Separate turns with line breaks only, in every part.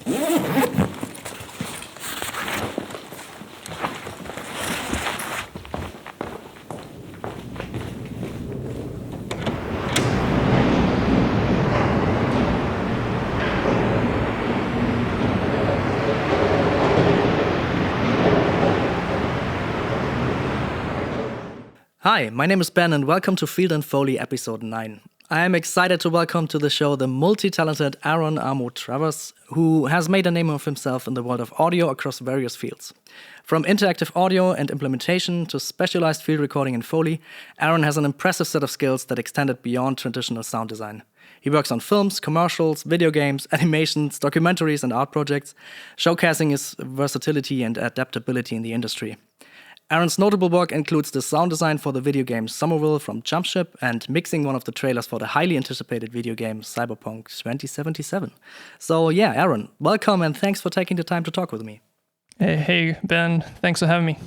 Hi, my name is Ben and welcome to Field Foley episode 9. I am excited to welcome to the show the multi-talented Arron Amo-Travers, who has made a name of himself in the world of audio across various fields. From interactive audio and implementation to specialized field recording and Foley, Arron has an impressive set of skills that extended beyond traditional sound design. He works on films, commercials, video games, animations, documentaries and art projects, showcasing his versatility and adaptability in the industry. Arron's notable work includes the sound design for the video game SOMERVILLE from Jumpship and mixing one of the trailers for the highly anticipated video game Cyperpunk 2077. So yeah, Arron, welcome and thanks for taking the time to talk with me.
Hey Ben, thanks for having me.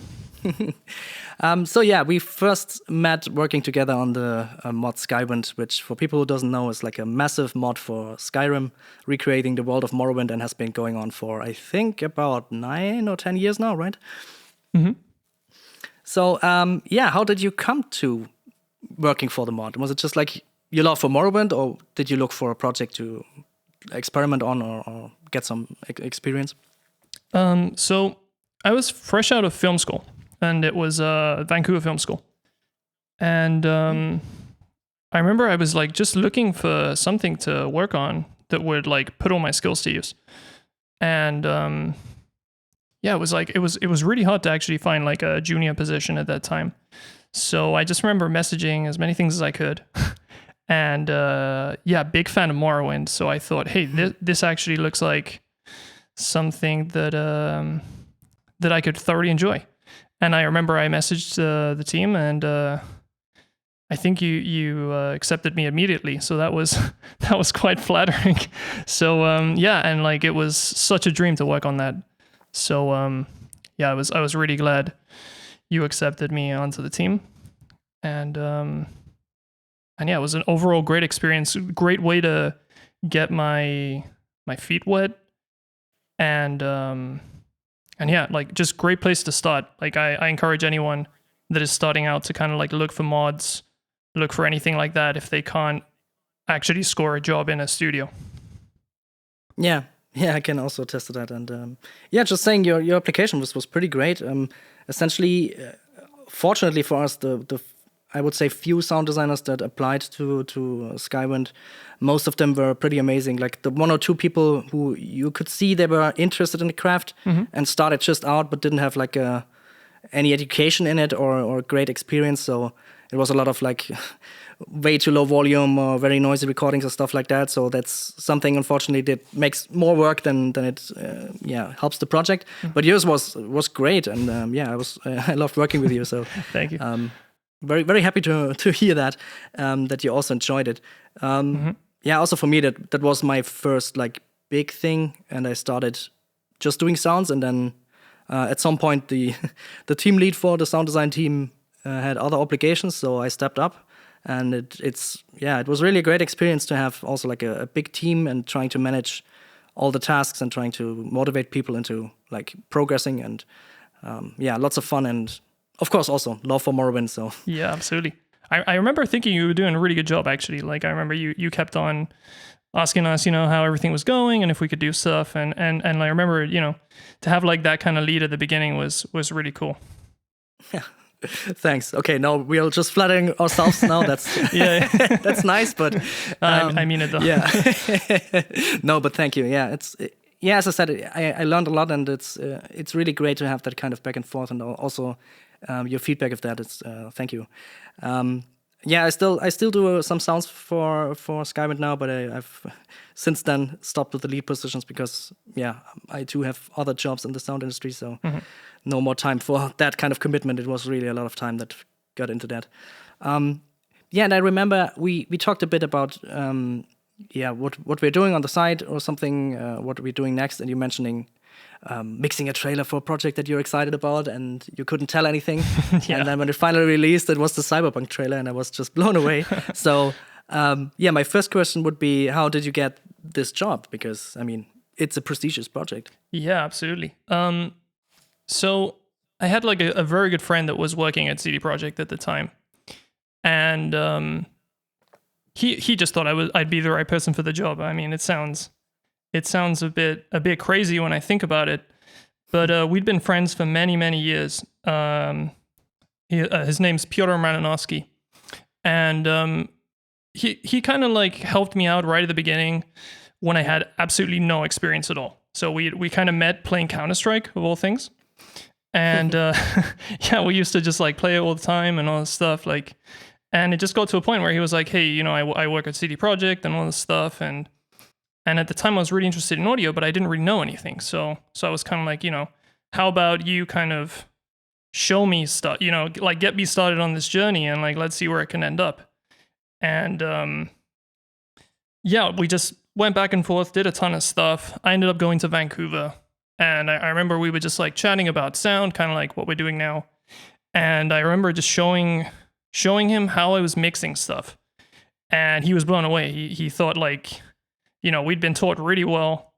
So yeah, we first met working together on the mod Skywind, which for people who doesn't know is like a massive mod for Skyrim, recreating the world of Morrowind and has been going on for I think about 9 or 10 years now, right?
Mm-hmm.
So, how did you come to working for the mod? Was it just like your love for Morrowind, or did you look for a project to experiment on or get some experience?
So I was fresh out of film school, and it was Vancouver Film School. And I remember I was like just looking for something to work on that would like put all my skills to use. And yeah, it was really hard to actually find like a junior position at that time. So I just remember messaging as many things as I could. And big fan of Morrowind. So I thought, hey, this actually looks like something that I could thoroughly enjoy. And I remember I messaged the team, and I think you accepted me immediately. So that was quite flattering. So and like it was such a dream to work on that. So I was really glad you accepted me onto the team, and it was an overall great experience, great way to get my feet wet, and like just great place to start. Like I encourage anyone that is starting out to kind of like look for mods, look for anything like that if they can't actually score a job in a studio.
Yeah, I can also attest to that. And just saying your application was pretty great. Essentially, fortunately for us, the I would say few sound designers that applied to Skywind, most of them were pretty amazing. Like the one or two people who you could see they were interested in the craft and started just out, but didn't have like any education in it or great experience. So it was a lot of like way too low volume or very noisy recordings or stuff like that. So that's something, unfortunately, that makes more work than it helps the project. But yours was great, and I loved working with you. So
thank you.
Very very happy to hear that you also enjoyed it. Also for me that was my first like big thing, and I started just doing sounds, and then at some point the team lead for the sound design team had other obligations, so I stepped up. And it was really a great experience to have also like a big team and trying to manage all the tasks and trying to motivate people into like progressing, and lots of fun, and of course also love for Morrowind. So
yeah, absolutely. I remember thinking you were doing a really good job actually. Like I remember you kept on asking us, how everything was going and if we could do stuff, and I remember, to have like that kind of lead at the beginning was really cool.
Yeah. Thanks. Okay, now we are just flattering ourselves now. That's that's nice, but
I mean it though.
Yeah. No, but thank you. Yeah, as I said, I learned a lot, and it's really great to have that kind of back and forth, and also your feedback of that. It's thank you. I still do some sounds for Skywind now, but I've since then stopped with the lead positions because I too have other jobs in the sound industry, so no more time for that kind of commitment. It was really a lot of time that got into that. And I remember we talked a bit about what we're doing on the side or something, what we're doing next, and you mentioning mixing a trailer for a project that you're excited about, and you couldn't tell anything. And then when it finally released, it was the Cyberpunk trailer, and I was just blown away. So my first question would be, how did you get this job? Because I mean, it's a prestigious project.
Yeah, absolutely. So I had like a very good friend that was working at CD Projekt at the time, and he just thought I'd be the right person for the job. I mean, it sounds a bit crazy when I think about it, but we'd been friends for many years. His name's Piotr Malinowski, and he kind of like helped me out right at the beginning when I had absolutely no experience at all. So we kind of met playing Counter-Strike of all things, and yeah, we used to just like play it all the time and all this stuff like. And it just got to a point where he was like, hey, you know, I work at CD Projekt and all this stuff. And at the time I was really interested in audio, but I didn't really know anything. So I was kind of like, you know, how about you kind of show me stuff, you know, like get me started on this journey and like, let's see where it can end up. And yeah, we just went back and forth, did a ton of stuff. I ended up going to Vancouver. And I remember we were just like chatting about sound, kind of like what we're doing now. And I remember just showing him how I was mixing stuff, and he was blown away. He thought like, you know, we'd been taught really well,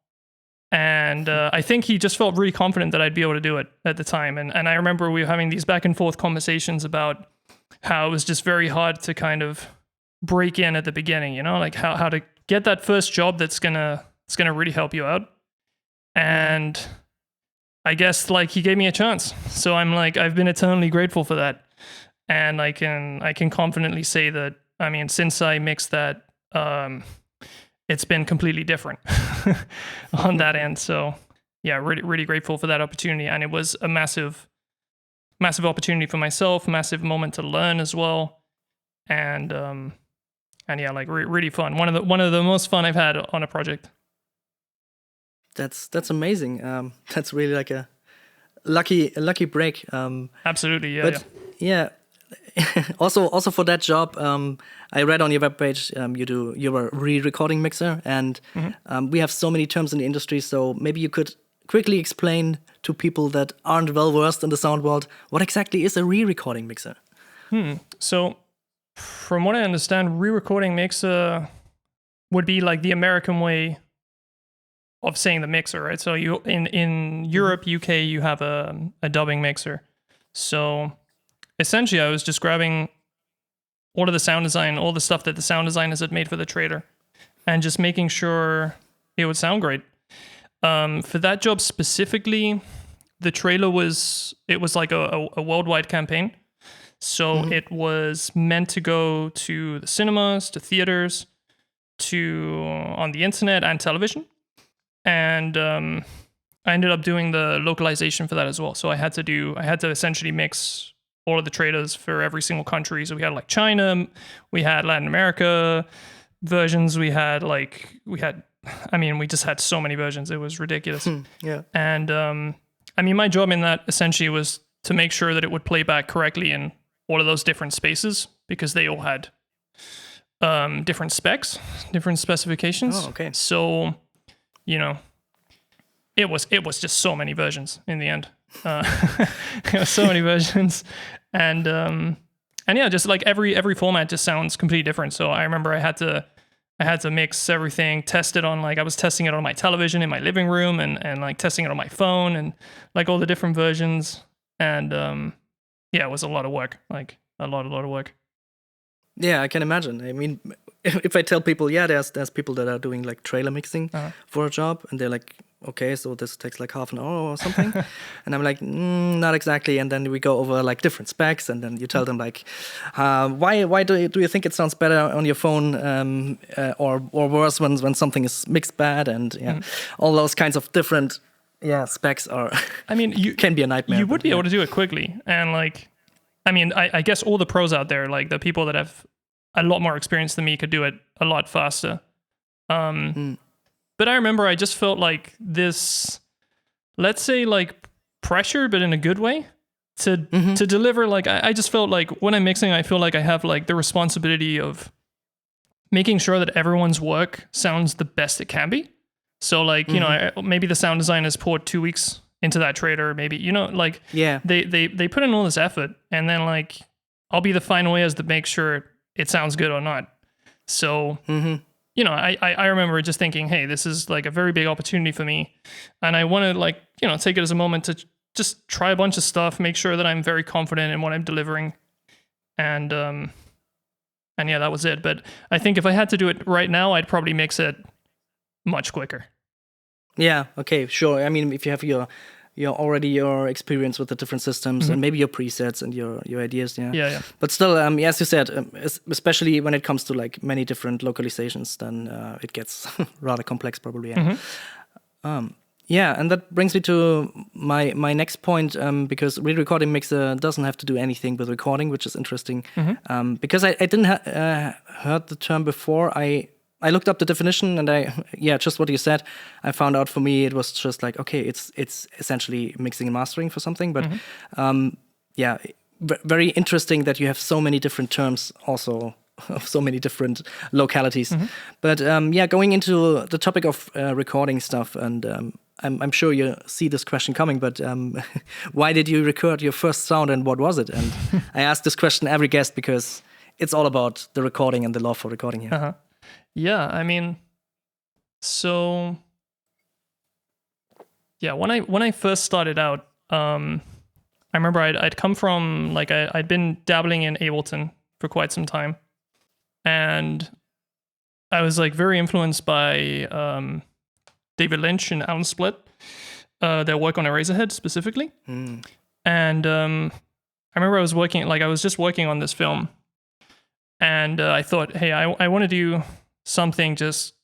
and I think he just felt really confident that I'd be able to do it at the time. And I remember we were having these back and forth conversations about how it was just very hard to kind of break in at the beginning, you know, like how to get that first job that's gonna really help you out. And I guess like he gave me a chance, so I'm like, I've been eternally grateful for that. And I can confidently say that, I mean, since I mixed that, it's been completely different on that end. So yeah, really grateful for that opportunity. And it was a massive opportunity for myself, massive moment to learn as well. And yeah, like really fun. One of the most fun I've had on a project.
That's amazing. That's really like a lucky break.
Absolutely, yeah.
But yeah. also for that job, I read on your webpage you're a re-recording mixer, and we have so many terms in the industry, so maybe you could quickly explain to people that aren't well versed in the sound world what exactly is a re-recording mixer.
So from what I understand, re-recording mixer would be like the American way of saying the mixer, right? So you in Europe, UK, you have a dubbing mixer. So essentially, I was just grabbing all of the sound design, all the stuff that the sound designers had made for the trailer, and just making sure it would sound great. For that job specifically, the trailer was like a worldwide campaign. So it was meant to go to the cinemas, to theaters, to on the internet and television. And I ended up doing the localization for that as well. So I had to essentially mix all of the trailers for every single country. So we had like China, we had Latin America versions, we just had so many versions. It was ridiculous.
Yeah.
And I mean, my job in that essentially was to make sure that it would play back correctly in all of those different spaces, because they all had different specs, different specifications.
Oh, okay.
So, you know, it was just so many versions in the end. So many versions, and yeah, just like every format just sounds completely different. So I remember I had to mix everything, test it on, like I was testing it on my television in my living room, and like testing it on my phone, and like all the different versions. And yeah, it was a lot of work, like a lot of work.
Yeah, I can imagine. I mean, if I tell people, yeah, there's people that are doing like trailer mixing for a job, and they're like, okay, so this takes like half an hour or something. And I'm like, not exactly. And then we go over like different specs, and then you tell them like, why do you think it sounds better on your phone, or worse when something is mixed bad, and all those kinds of different specs are. I mean, you can be a nightmare.
You would be able to do it quickly, and like, I mean, I guess all the pros out there, like the people that have a lot more experience than me, could do it a lot faster. But I remember I just felt like this, let's say like pressure, but in a good way, to deliver. Like I just felt like when I'm mixing, I feel like I have like the responsibility of making sure that everyone's work sounds the best it can be. So like, you know, maybe the sound designers poured 2 weeks into that trailer, maybe, you know, like they put in all this effort, and then like I'll be the final way as to make sure it sounds good or not. So I remember just thinking, hey, this is like a very big opportunity for me. And I want to like, take it as a moment to just try a bunch of stuff, make sure that I'm very confident in what I'm delivering. And yeah, that was it. But I think if I had to do it right now, I'd probably mix it much quicker.
Yeah, okay, sure. I mean, if you have your experience with the different systems and maybe your presets and your ideas,
Yeah.
But still, as you said, especially when it comes to like many different localizations, then it gets rather complex, probably. Yeah. And that brings me to my next point, because re-recording mixer doesn't have to do anything with recording, which is interesting. Because I didn't heard the term before. I looked up the definition and just what you said, I found out for me it was just like, okay, it's essentially mixing and mastering for something. But very interesting that you have so many different terms also of so many different localities. But going into the topic of recording stuff, and I'm sure you see this question coming, but why did you record your first sound and what was it? And I ask this question every guest because it's all about the recording and the love for recording here.
Yeah, I mean, so yeah, when I first started out, I remember I'd come from like I'd been dabbling in Ableton for quite some time, and I was like very influenced by David Lynch and Alan Split, their work on Eraserhead specifically, and I remember I was just working on this film, and I thought, hey, I want to do something just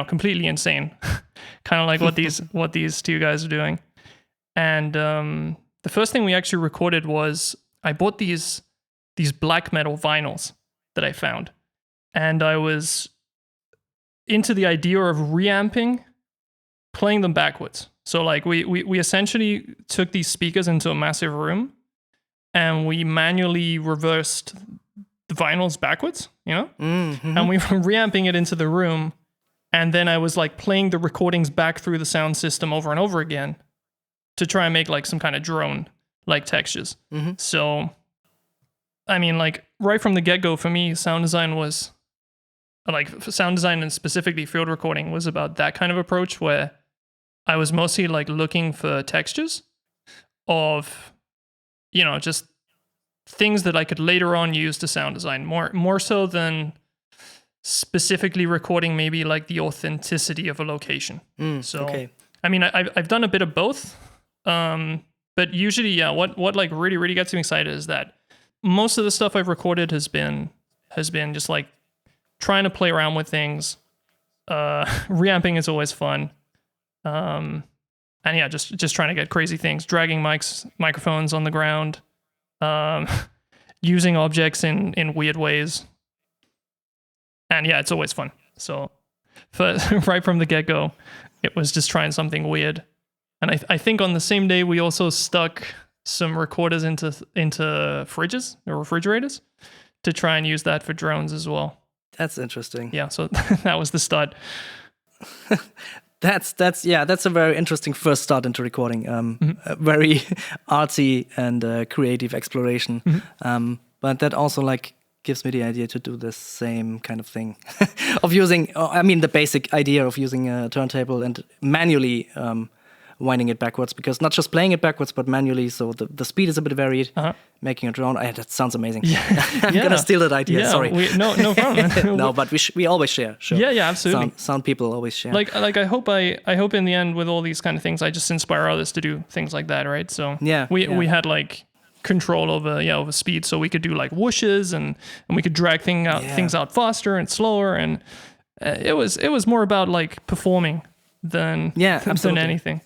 completely insane, kind of like what these two guys are doing. And the first thing we actually recorded was I bought these black metal vinyls that I found, and I was into the idea of reamping, playing them backwards. So like we essentially took these speakers into a massive room and we manually reversed the vinyls backwards, and we were reamping it into the room, and then I was like playing the recordings back through the sound system over and over again to try and make like some kind of drone like textures. So I mean, like right from the get-go for me, sound design and specifically field recording was about that kind of approach where I was mostly like looking for textures of just things that I could later on use to sound design, more so than specifically recording maybe like the authenticity of a location. Okay. I mean, I've done a bit of both, but usually, what like really gets me excited is that most of the stuff I've recorded has been just like trying to play around with things. Reamping is always fun, and yeah, just trying to get crazy things, dragging microphones on the ground. Using objects in weird ways, and yeah, it's always fun. So right from the get-go, it was just trying something weird. And I think on the same day we also stuck some recorders into fridges or refrigerators to try and use that for drones as well.
That's interesting.
Yeah, so that was the start.
That's a very interesting first start into recording. A very artsy and creative exploration. But that also like gives me the idea to do the same kind of thing of using. I mean, the basic idea of using a turntable and manually winding it backwards, because not just playing it backwards, but manually. So the speed is a bit varied. Making a drone. That sounds amazing. I'm gonna steal that idea.
Yeah,
sorry.
No problem.
No, but we always share. Sure.
Yeah, absolutely.
Sound people always share.
Like I hope in the end with all these kind of things, I just inspire others to do things like that, right? So we had like control over speed, so we could do like whooshes and we could drag things out faster and slower, and it was more about like performing than anything.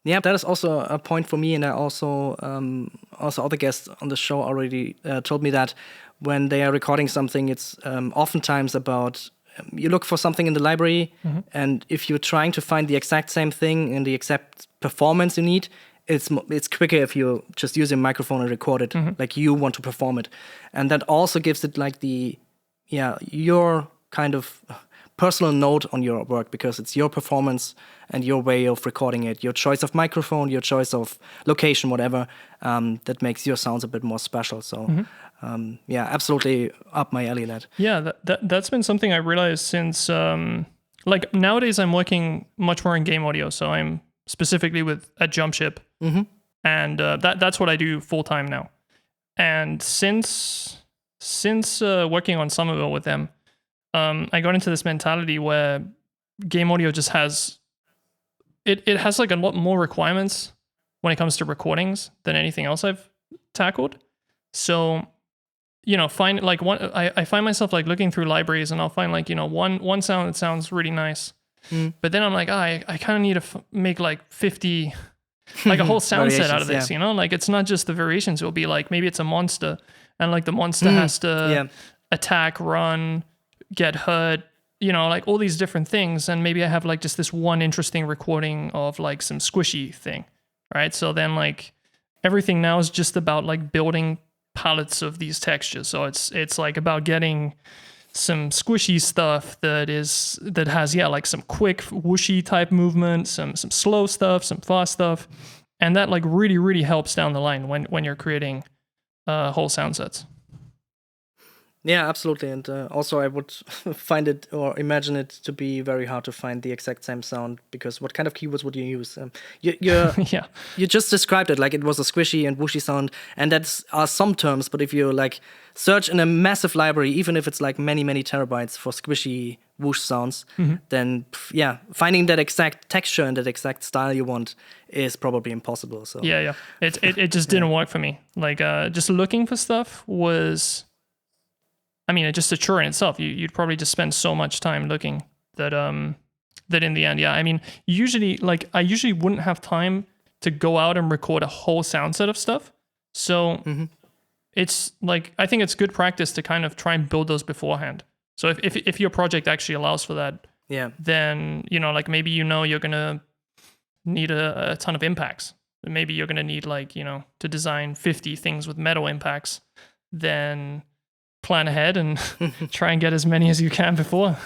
Yeah, that is also a point for me, and I also other guests on the show already told me that when they are recording something, it's oftentimes about you look for something in the library, and if you're trying to find the exact same thing and the exact performance you need, it's quicker if you just use a microphone and record it like you want to perform it, and that also gives it like your kind of personal note on your work because it's your performance and your way of recording it, your choice of microphone, your choice of location, whatever, that makes your sounds a bit more special. So, yeah, absolutely up my alley.
Yeah, that's been something I realized since, like nowadays I'm working much more in game audio. So I'm specifically at Jumpship, and that's what I do full time now. And since working on Somerville with them, I got into this mentality where game audio just has it has like a lot more requirements when it comes to recordings than anything else I've tackled. So, you know, I find myself like looking through libraries and I'll find like, you know, one sound that sounds really nice. But then I'm like, I kind of need to make like 50, like a whole sound set out of this, you know? Like it's not just the variations. It'll be like, maybe it's a monster and like the monster has to attack, run, get hurt, you know, like all these different things. And maybe I have like just this one interesting recording of like some squishy thing, right? So then like everything now is just about like building palettes of these textures. So it's like about getting some squishy stuff that has like some quick whooshy type movement, some slow stuff, some fast stuff. And that like really, really helps down the line when you're creating whole sound sets.
Yeah, absolutely. And also I would find it or imagine it to be very hard to find the exact same sound because what kind of keywords would you use? You just described it like it was a squishy and whooshy sound, and are some terms, but if you like search in a massive library, even if it's like many, many terabytes for squishy whoosh sounds, then finding that exact texture and that exact style you want is probably impossible. So
it just didn't work for me. Like just looking for stuff was, I mean, just a chore in itself. You'd probably just spend so much time looking that in the end, I mean, I usually wouldn't have time to go out and record a whole sound set of stuff. So it's like, I think it's good practice to kind of try and build those beforehand. So if your project actually allows for that, then, you know, like maybe, you know, you're going to need a ton of impacts. Maybe you're going to need like, you know, to design 50 things with metal impacts, then plan ahead and try and get as many as you can before.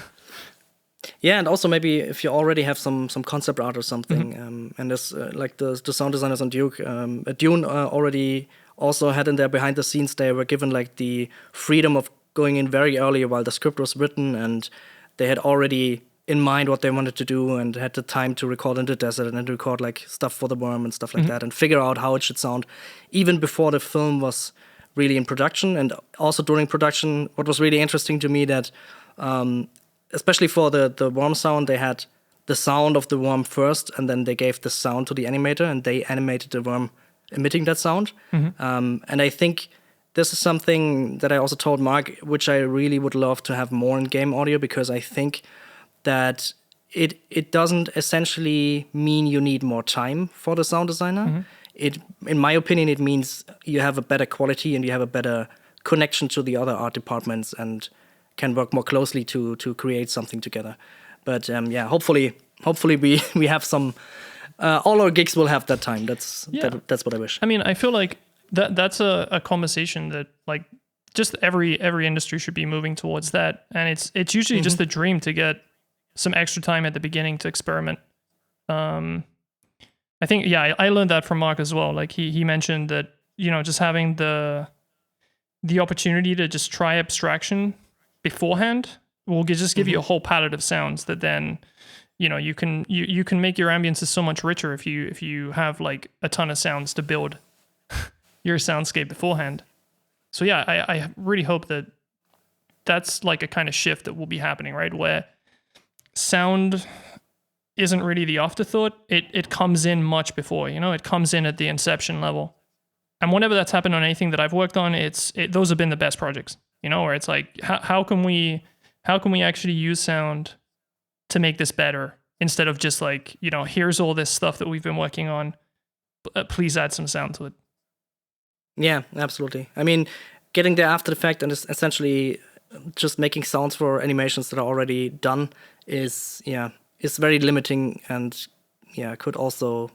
Yeah, and also maybe if you already have some concept art or something, and there's like the sound designers on Dune already also had in their behind the scenes, they were given like the freedom of going in very early while the script was written, and they had already in mind what they wanted to do and had the time to record in the desert and then record like stuff for the worm and stuff like that and figure out how it should sound even before the film was really in production. And also during production, what was really interesting to me that especially for the worm sound, they had the sound of the worm first and then they gave the sound to the animator and they animated the worm emitting that sound. And I think this is something that I also told Mark, which I really would love to have more in game audio, because I think that it doesn't essentially mean you need more time for the sound designer. In my opinion, it means you have a better quality and you have a better connection to the other art departments and can work more closely to create something together. But hopefully we have some. All our gigs will have that time. That's what I wish.
I mean, I feel like that's a conversation that like just every industry should be moving towards that, and it's usually just a dream to get some extra time at the beginning to experiment. I think, I learned that from Mark as well. Like he mentioned that, you know, just having the opportunity to just try abstraction beforehand will just give you a whole palette of sounds that then, you know, you can make your ambiences so much richer if you have like a ton of sounds to build your soundscape beforehand. So I really hope that that's like a kind of shift that will be happening, right? Where sound isn't really the afterthought. It comes in much before, you know, it comes in at the inception level. And whenever that's happened on anything that I've worked on, those have been the best projects, you know, where it's like, how can we actually use sound to make this better instead of just like, you know, here's all this stuff that we've been working on, please add some sound to it.
Yeah, absolutely. I mean, getting there after the fact and essentially just making sounds for animations that are already done is very limiting, and could also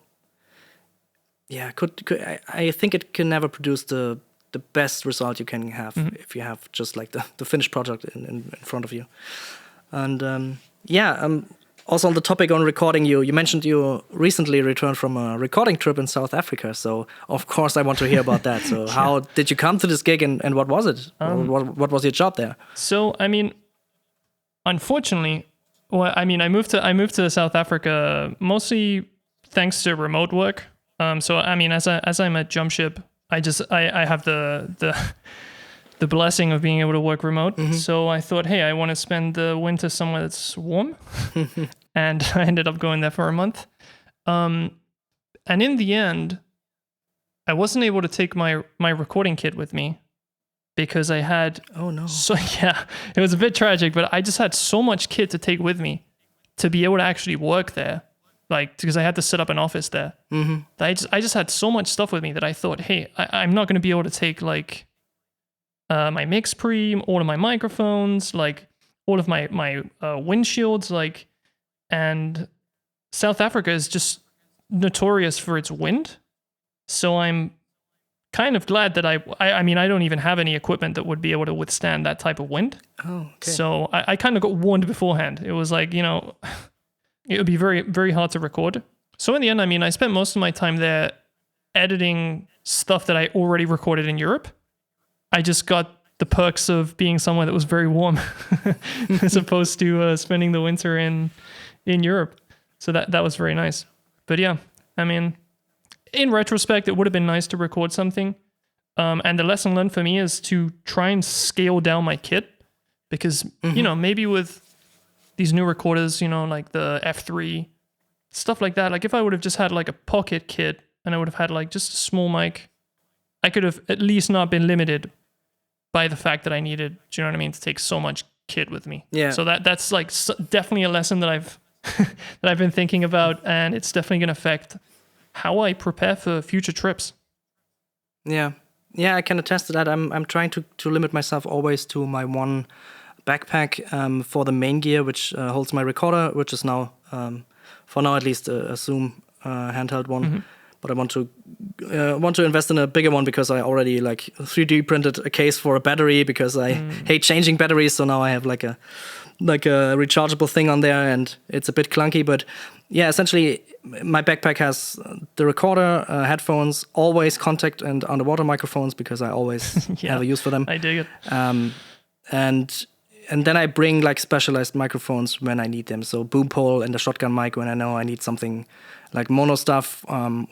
I think it can never produce the best result you can have if you have just like the finished product in front of you. And Yeah. Also on the topic on recording, you mentioned you recently returned from a recording trip in South Africa. So of course I want to hear about that. So how did you come to this gig, and what was it? What was your job there?
So I mean, unfortunately, well, I mean, I moved to South Africa mostly thanks to remote work. So I mean, as I'm at Jumpship, I have the blessing of being able to work remote. So I thought, hey, I want to spend the winter somewhere that's warm, and I ended up going there for a month. And in the end, I wasn't able to take my recording kit with me because I had So yeah, it was a bit tragic, but I just had so much kit to take with me to be able to actually work there. Like, because I had to set up an office there. I just had so much stuff with me that I thought, hey, I'm not going to be able to take like my mix pre, all of my microphones, like all of my windshields, like, and South Africa is just notorious for its wind. So I'm kind of glad that I mean, I don't even have any equipment that would be able to withstand that type of wind.
Oh, okay.
So I kind of got warned beforehand. It was like, it would be very, very hard to record. So in the end, I mean, I spent most of my time there editing stuff that I already recorded in Europe. I just got the perks of being somewhere that was very warm as opposed to spending the winter in Europe. So that was very nice. But yeah, I mean, in retrospect, it would have been nice to record something. And the lesson learned for me is to try and scale down my kit because, maybe with these new recorders, like the F3, stuff like that. Like if I would have just had like a pocket kit and I would have had like just a small mic, I could have at least not been limited by the fact that I needed, do you know what I mean, to take so much kit with me.
Yeah.
So that's like definitely a lesson that I've that I've been thinking about, and it's definitely going to affect how I prepare for future trips.
Yeah, I can attest to that. I'm trying to limit myself always to my one backpack for the main gear, which holds my recorder, which is now, for now at least, a Zoom handheld one. But I want to invest in a bigger one because I already like 3D printed a case for a battery because I hate changing batteries. So now I have like a rechargeable thing on there, and it's a bit clunky. But yeah, essentially my backpack has the recorder, headphones, always contact and underwater microphones because I always have a use for them.
I dig it.
And then I bring like specialized microphones when I need them. So boom pole and a shotgun mic when I know I need something like mono stuff,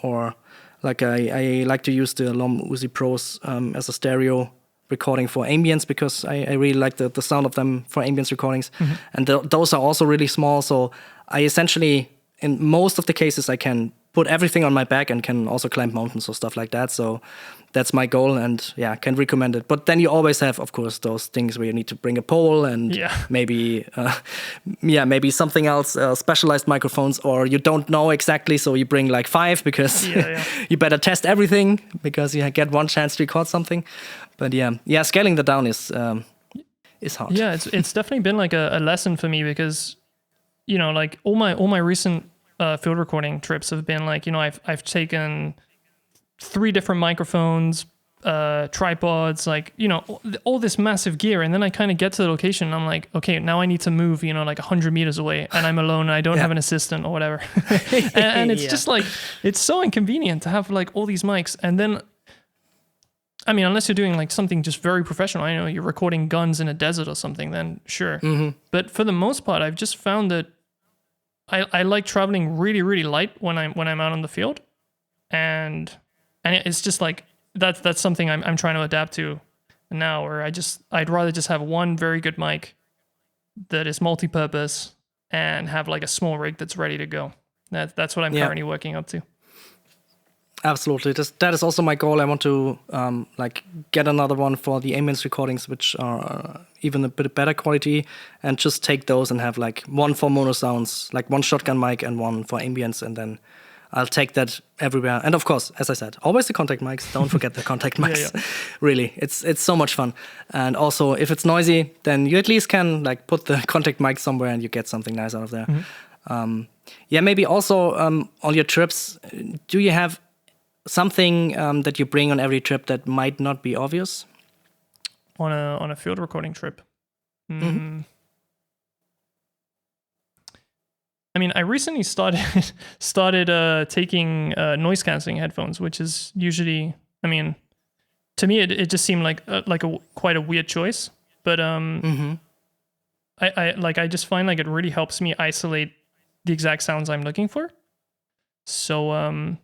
or like I like to use the Lom Uzi Pros as a stereo recording for ambience because I really like the sound of them for ambience recordings. And those are also really small. So I essentially, in most of the cases, I can put everything on my back and can also climb mountains or stuff like that. So that's my goal, and yeah, can recommend it. But then you always have, of course, those things where you need to bring a pole and maybe something else, specialized microphones, or you don't know exactly, so you bring like 5 because you better test everything because you get one chance to record something. But yeah, scaling that down is hard.
Yeah, it's definitely been like a lesson for me because, like all my recent field recording trips have been like, I've taken 3 different microphones, tripods, like, all this massive gear. And then I kind of get to the location and I'm like, okay, now I need to move, like 100 meters away and I'm alone and I don't have an assistant or whatever. and it's just like, it's so inconvenient to have like all these mics. And then, I mean, unless you're doing like something just very professional, I know you're recording guns in a desert or something, then sure. But for the most part, I've just found that I like traveling really, really light when I'm out on the field, and it's just like that's something I'm trying to adapt to now. Where I'd rather just have one very good mic that is multi-purpose and have like a small rig that's ready to go. That's what I'm currently working up to.
Absolutely, that is also my goal. I want to like get another one for the ambience recordings, which are even a bit better quality, and just take those and have like one for mono sounds, like one shotgun mic and one for ambience, and then I'll take that everywhere. And of course, as I said, always the contact mics. Don't forget the contact mics. Really, it's so much fun. And also, if it's noisy, then you at least can like put the contact mic somewhere and you get something nice out of there. Maybe also on your trips, do you have something that you bring on every trip that might not be obvious?
On a field recording trip. I mean, I recently started taking noise canceling headphones, which is usually, I mean, to me it just seemed like quite a weird choice, but I just find like it really helps me isolate the exact sounds I'm looking for. So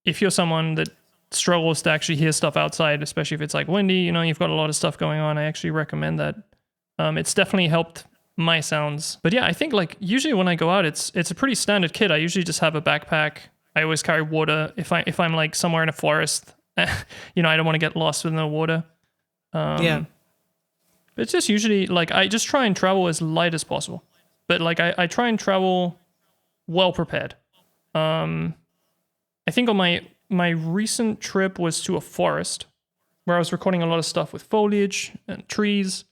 if you're someone that struggles to actually hear stuff outside, especially if it's like windy, you've got a lot of stuff going on, I actually recommend that. It's definitely helped my sounds. But yeah, I think like usually when I go out, it's a pretty standard kit. I usually just have a backpack. I always carry water. If I'm like somewhere in a forest, I don't want to get lost with no water. But it's just usually like I just try and travel as light as possible. But like I try and travel well prepared. I think on my recent trip was to a forest where I was recording a lot of stuff with foliage and trees,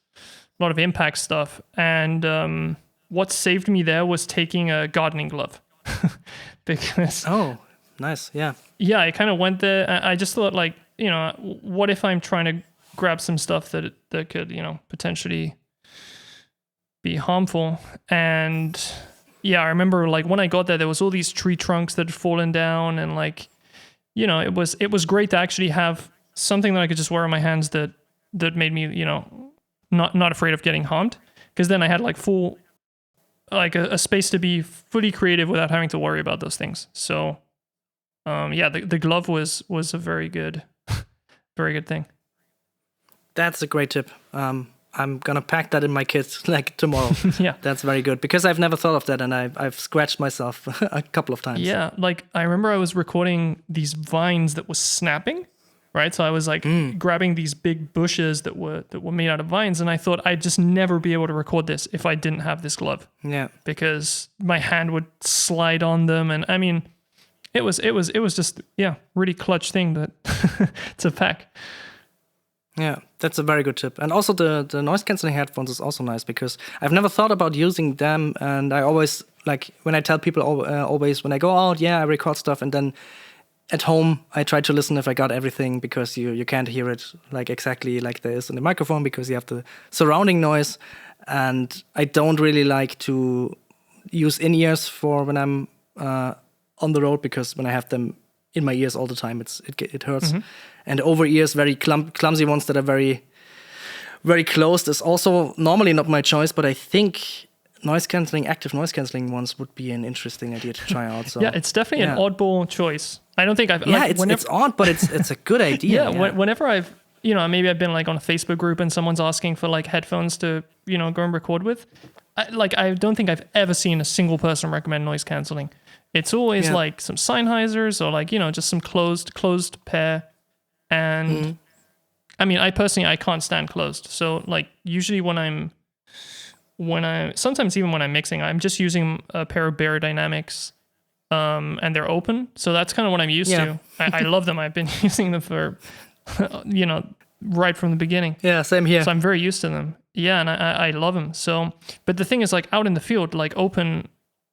a lot of impact stuff. And what saved me there was taking a gardening glove. Because
nice, yeah.
Yeah, I kind of went there. I just thought like, what if I'm trying to grab some stuff that could, potentially be harmful. And yeah, I remember like when I got there was all these tree trunks that had fallen down, and like, it was great to actually have something that I could just wear on my hands that made me, not afraid of getting harmed. Because then I had like full, like a space to be fully creative without having to worry about those things. So, the glove was a very good thing.
That's a great tip. I'm gonna pack that in my kit like tomorrow.
Yeah,
that's very good because I've never thought of that, and I've scratched myself a couple of times.
Yeah, like I remember I was recording these vines that was snapping, right? So I was like grabbing these big bushes that were made out of vines, and I thought I'd just never be able to record this if I didn't have this glove.
Yeah,
because my hand would slide on them, and I mean, it was just really clutch thing to pack.
Yeah, that's a very good tip. And also the noise cancelling headphones is also nice because I've never thought about using them. And I always, like, when I tell people always when I go out, I record stuff. And then at home, I try to listen if I got everything because you can't hear it like exactly like there is in the microphone because you have the surrounding noise. And I don't really like to use in-ears for when I'm on the road because when I have them in my ears all the time, it hurts. Mm-hmm. And over ears, very clumsy ones that are very, very closed is also normally not my choice, but I think active noise cancelling ones would be an interesting idea to try out. So
it's definitely an oddball choice. I don't think I've
it's odd, but it's a good idea.
Whenever I've maybe I've been like on a Facebook group and someone's asking for like headphones to go and record with, I don't think I've ever seen a single person recommend noise cancelling. It's always like some Sennheisers or like just some closed pair. And I mean, I personally can't stand closed. So like usually sometimes even when I'm mixing, I'm just using a pair of Beyerdynamics, and they're open. So that's kind of what I'm used to. I love them. I've been using them for, right from the beginning.
Yeah, same here.
So I'm very used to them. Yeah, and I love them. So, but the thing is, like out in the field, like open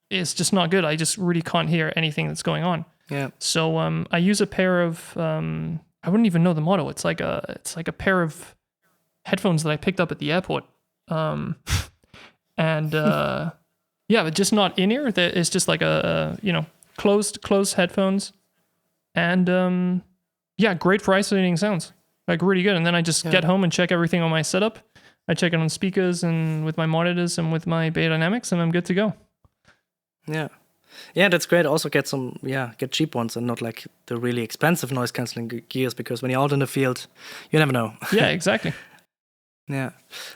is just not good. I just really can't hear anything that's going on.
Yeah.
So I use a pair of I wouldn't even know the model. It's like a pair of headphones that I picked up at the airport. But just not in ear. It's just like a closed headphones, and great for isolating sounds. Like really good. And then I just get home and check everything on my setup. I check it on speakers and with my monitors and with my Beyerdynamics, and I'm good to go.
Yeah. Yeah, that's great. Also get get cheap ones and not like the really expensive noise cancelling gears because when you're out in the field, you never know.
Yeah, exactly.
Yeah,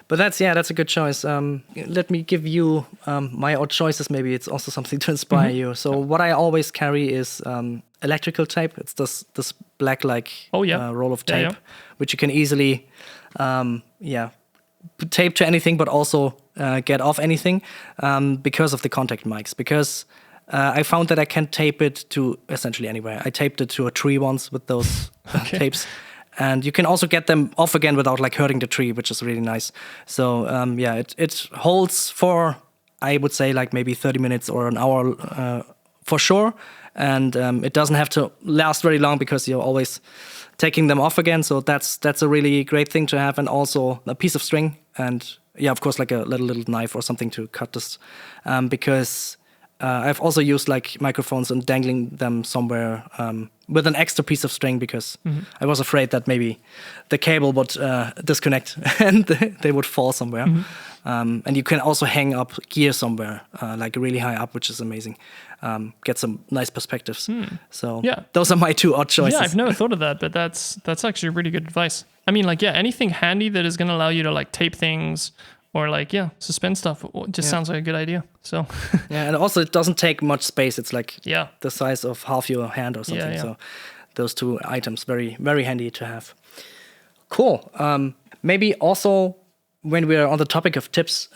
but that's a good choice. Let me give you my odd choices. Maybe it's also something to inspire you. So what I always carry is electrical tape. It's this black roll of tape, which you can easily tape to anything, but also get off anything because of the contact mics. Because I found that I can tape it to essentially anywhere. I taped it to a tree once with those tapes. And you can also get them off again without like hurting the tree, which is really nice. So it holds for, I would say, like maybe 30 minutes or an hour for sure. And it doesn't have to last very long because you're always taking them off again. So that's a really great thing to have. And also a piece of string and yeah, of course, like a little knife or something to cut this, because I've also used like microphones and dangling them somewhere with an extra piece of string because I was afraid that maybe the cable would disconnect and they would fall somewhere. And you can also hang up gear somewhere, like really high up, which is amazing. Get some nice perspectives. So those are my two odd choices.
Yeah, I've never thought of that, but that's actually really good advice. I mean, like, yeah, anything handy that is going to allow you to like tape things or like, suspend stuff just sounds like a good idea. So
yeah, and also it doesn't take much space. It's like the size of half your hand or something. So those two items, very, very handy to have. Cool. Maybe also when we're on the topic of tips,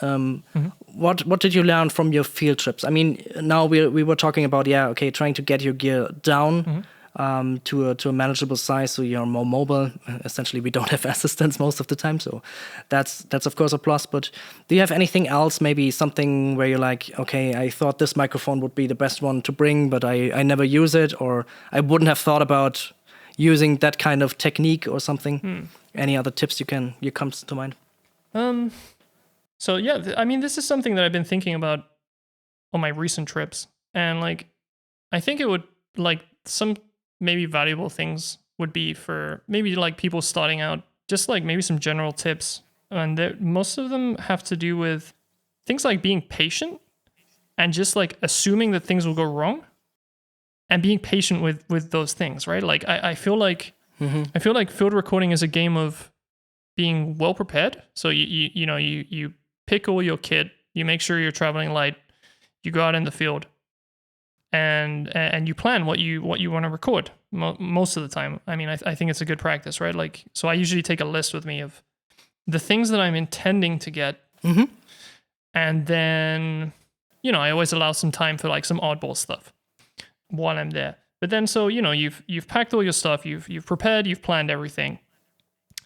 what did you learn from your field trips? I mean, now we were talking about, trying to get your gear down to a manageable size so you're more mobile. Essentially, we don't have assistants most of the time, so that's of course a plus. But do you have anything else, maybe something where you're like, okay, I thought this microphone would be the best one to bring, but I never use it, or I wouldn't have thought about using that kind of technique or something? Any other tips you comes to mind?
So yeah, I mean, this is something that I've been thinking about on my recent trips, and like, I think it would like some maybe valuable things would be for maybe like people starting out, just like maybe some general tips, and most of them have to do with things like being patient and just like assuming that things will go wrong and being patient with those things, right? Like I feel like field recording is a game of being well prepared. So you pick all your kit, you make sure you're traveling light, you go out in the field, and you plan what you want to record most of the time. I mean, I think it's a good practice, right? Like, so I usually take a list with me of the things that I'm intending to get, and then I always allow some time for like some oddball stuff while I'm there. But then, so you've packed all your stuff, you've prepared, you've planned everything.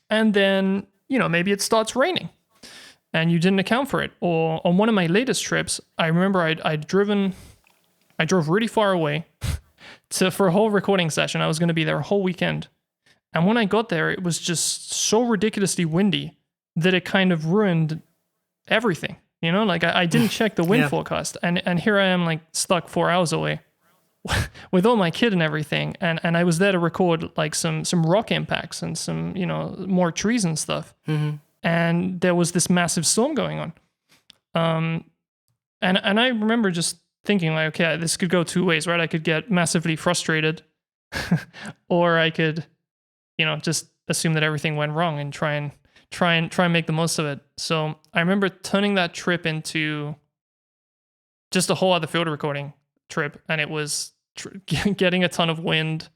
And then, maybe it starts raining and you didn't account for it. Or on one of my latest trips, I remember I drove really far away for a whole recording session. I was going to be there a whole weekend. And when I got there, it was just so ridiculously windy that it kind of ruined everything. Like I didn't check the wind forecast. And here I am like stuck 4 hours away with all my kit and everything, and I was there to record like some rock impacts and some more trees and stuff, and there was this massive storm going on, and I remember just thinking like, okay, this could go two ways, right? I could get massively frustrated, or I could just assume that everything went wrong and try and make the most of it. So I remember turning that trip into just a whole other field recording trip, and it was getting a ton of wind.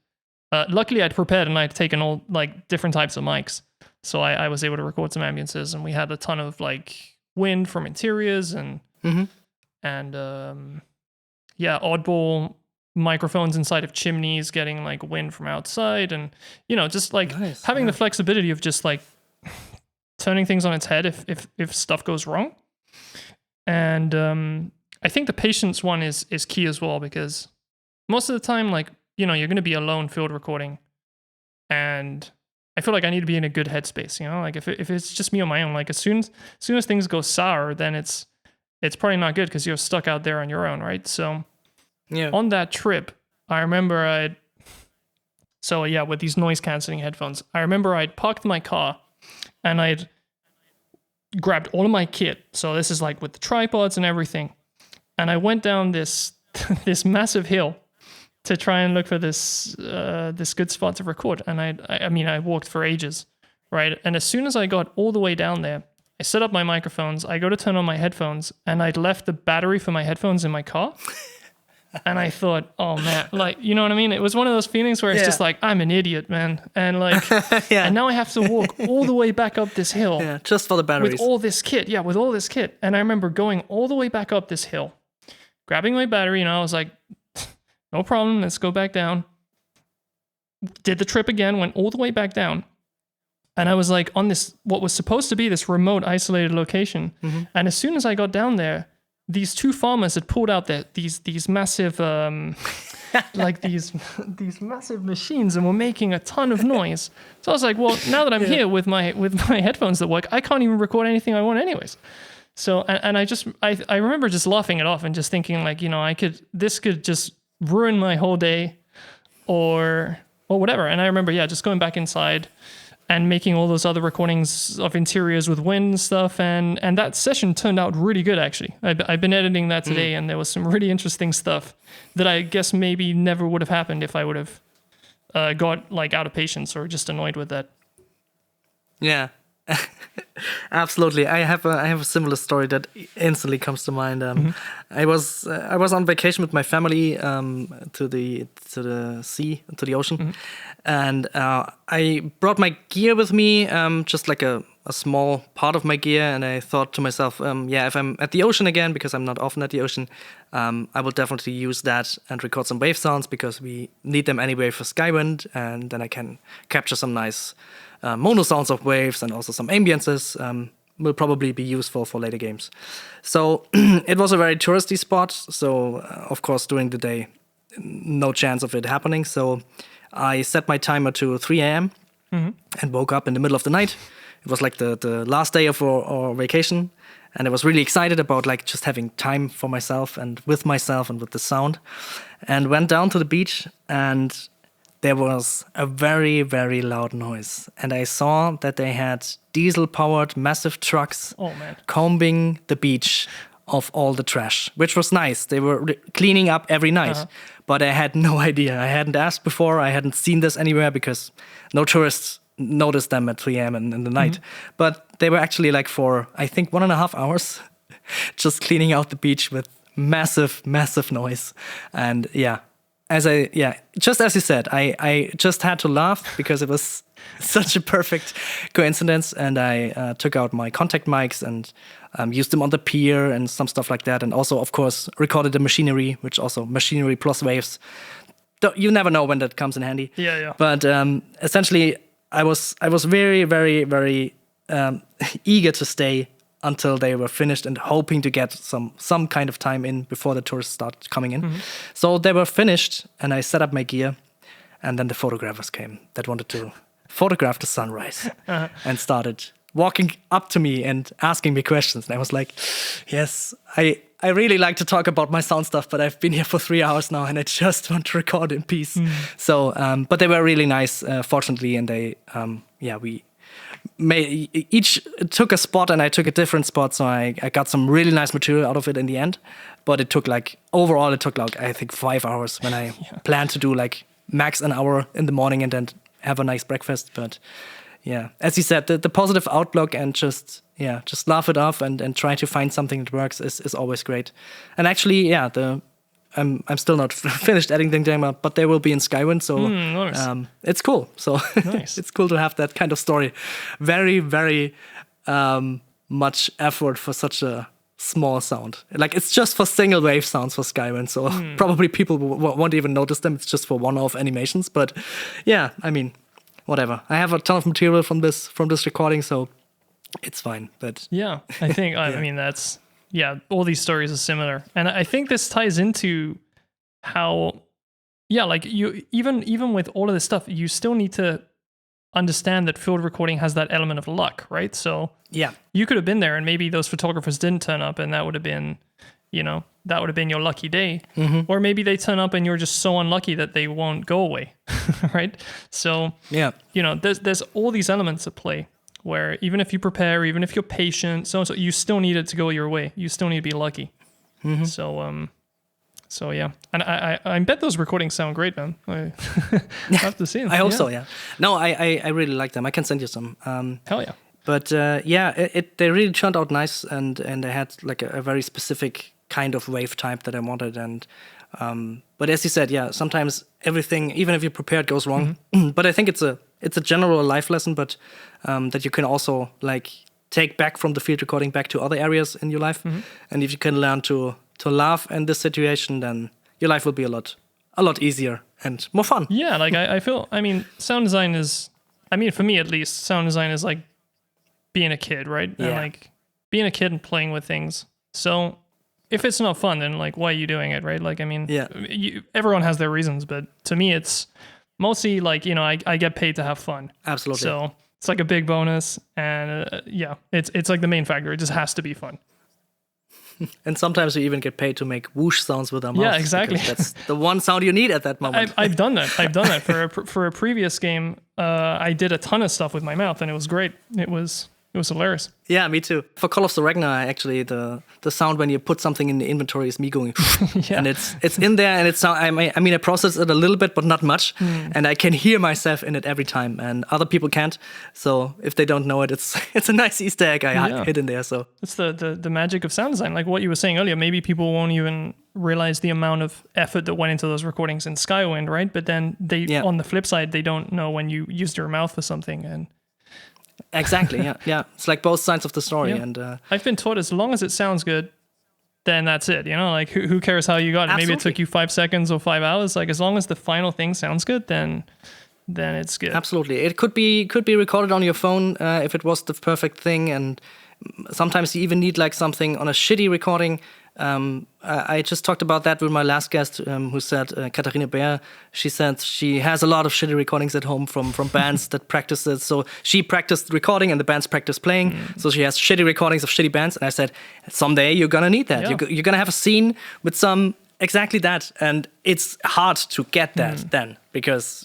Luckily, I'd prepared and I'd taken all like different types of mics, so I was able to record some ambiances, and we had a ton of like wind from interiors and oddball microphones inside of chimneys getting like wind from outside, and just like having the flexibility of just like turning things on its head if stuff goes wrong. And I think the patience one is key as well, because most of the time, like, you're going to be alone field recording, and I feel like I need to be in a good headspace, like if it's just me on my own, like as soon as things go sour, then it's probably not good because you're stuck out there on your own, right? So on that trip, I remember with these noise canceling headphones, I remember I'd parked my car and I'd grabbed all of my kit. So this is like with the tripods and everything. And I went down this massive hill to try and look for this good spot to record. And I walked for ages, right? And as soon as I got all the way down there, I set up my microphones, I go to turn on my headphones, and I'd left the battery for my headphones in my car. And I thought, oh man, like, you know what I mean? It was one of those feelings where it's just like, I'm an idiot, man. And like, and now I have to walk all the way back up this hill.
Just for the batteries.
With all this kit. And I remember going all the way back up this hill, grabbing my battery, and I was like, no problem, let's go back down. Did the trip again, went all the way back down. And I was like on this, what was supposed to be this remote isolated location. And as soon as I got down there, these two farmers had pulled out these massive like these massive machines, and were making a ton of noise. So I was like, well, now that I'm here with my headphones that work, I can't even record anything I want anyways. So and I remember just laughing it off and just thinking like, this could just ruin my whole day or whatever. And I remember just going back inside and making all those other recordings of interiors with wind and stuff. And that session turned out really good, actually. I've been editing that today, and there was some really interesting stuff that I guess maybe never would have happened if I would have got like out of patience or just annoyed with that.
Yeah, absolutely. I have a similar story that instantly comes to mind. I was on vacation with my family to the sea, to the ocean, and I brought my gear with me, just like a small part of my gear. And I thought to myself, if I'm at the ocean again, because I'm not often at the ocean, I will definitely use that and record some wave sounds, because we need them anyway for Skywind, and then I can capture some nice mono sounds of waves and also some ambiences. Will probably be useful for later games. So it was a very touristy spot. So of course during the day, no chance of it happening. So I set my timer to 3 a.m. And woke up in the middle of the night. It was like the last day of our vacation, and I was really excited about like just having time for myself and with the sound, and went down to the beach, and there was a very, very loud noise. And I saw that they had diesel-powered massive trucks combing the beach of all the trash, which was nice. They were cleaning up every night, but I had no idea. I hadn't asked before. I hadn't seen this anywhere because no tourists noticed them at 3 a.m. in the night. But they were actually like for, I think, 1.5 hours just cleaning out the beach with massive, massive noise. And just as you said, I just had to laugh because it was such a perfect coincidence. And I took out my contact mics and used them on the pier and some stuff like that. And also, of course, recorded the machinery, which also machinery plus waves. You never know when that comes in handy.
Yeah.
But essentially, I was very, very, very eager to stay until they were finished and hoping to get some kind of time in before the tourists start coming in. So they were finished, and I set up my gear, and then the photographers came that wanted to photograph the sunrise and started walking up to me and asking me questions. And I was like, yes, I really like to talk about my sound stuff, but I've been here for 3 hours now and I just want to record in peace. So, but they were really nice, fortunately, and they, we each took a spot and I took a different spot, so I got some really nice material out of it in the end. But it took overall I think 5 hours when I planned to do like max an hour in the morning and then have a nice breakfast. But yeah, as you said, the positive outlook and just laugh it off and try to find something that works is always great. And actually, I'm still not finished editing them, but they will be in Skywind, so
nice.
It's cool. So
nice.
It's cool to have that kind of story. Very, very much effort for such a small sound. Like it's just for single wave sounds for Skywind, so probably people won't even notice them. It's just for one-off animations. But yeah, I mean, whatever. I have a ton of material from this recording, so it's fine. But
yeah, I think I mean that's. Yeah, all these stories are similar. And I think this ties into how, like you, even with all of this stuff, you still need to understand that field recording has that element of luck, right? So you could have been there and maybe those photographers didn't turn up and that would have been, your lucky day. Or maybe they turn up and you're just so unlucky that they won't go away, right? So, there's all these elements at play. Where even if you prepare, even if you're patient, so you still need it to go your way. You still need to be lucky. So yeah, and I bet those recordings sound great, man. I have to see them.
I hope so. Yeah. No, I really like them. I can send you some.
Hell yeah.
But they really turned out nice, and they had like a very specific kind of wave type that I wanted. And but as you said, sometimes everything, even if you prepared, goes wrong. But I think it's a general life lesson, but that you can also like take back from the field recording back to other areas in your life. And if you can learn to laugh in this situation, then your life will be a lot easier and more fun.
Yeah, like I feel, sound design is, for me at least, sound design is like being a kid, right?
Yeah.
And like being a kid and playing with things. So if it's not fun, then like, why are you doing it, right? Like, I mean,
Yeah.
everyone has their reasons, but to me, it's mostly like, you know, I get paid to have fun.
Absolutely.
So it's like a big bonus, and yeah, it's like the main factor. It just has to be fun.
And sometimes we even get paid to make whoosh sounds with our mouths.
Yeah, exactly.
That's the one sound you need at that moment.
I've done that. I've done that for a previous game. I did a ton of stuff with my mouth, and it was great. It was hilarious.
Yeah, me too. For Call of the Ragnarok, actually, the sound when you put something in the inventory is me going,
Yeah.
and it's in there, and it's I mean I process it a little bit, but not much, and I can hear myself in it every time, and other people can't. So if they don't know it, it's a nice Easter egg I hid in there. So
It's the magic of sound design. Like what you were saying earlier, maybe people won't even realize the amount of effort that went into those recordings in Skywind, right? But then on the flip side, they don't know when you used your mouth for something. And
exactly, yeah. It's like both sides of the story,
Yeah.
and
I've been taught as long as it sounds good, then that's it. You know, like who cares how you got it? Maybe it took you 5 seconds or 5 hours. Like as long as the final thing sounds good, then it's good.
absolutely, it could be recorded on your phone if it was the perfect thing, and sometimes you even need like something on a shitty recording. I just talked about that with my last guest, who said Katharina Beer. She said she has a lot of shitty recordings at home from bands that practice it. So she practiced recording and the bands practiced playing. So she has shitty recordings of shitty bands. And I said, someday you're gonna need that.
Yeah.
You're gonna have a scene with some exactly that, and it's hard to get that then, because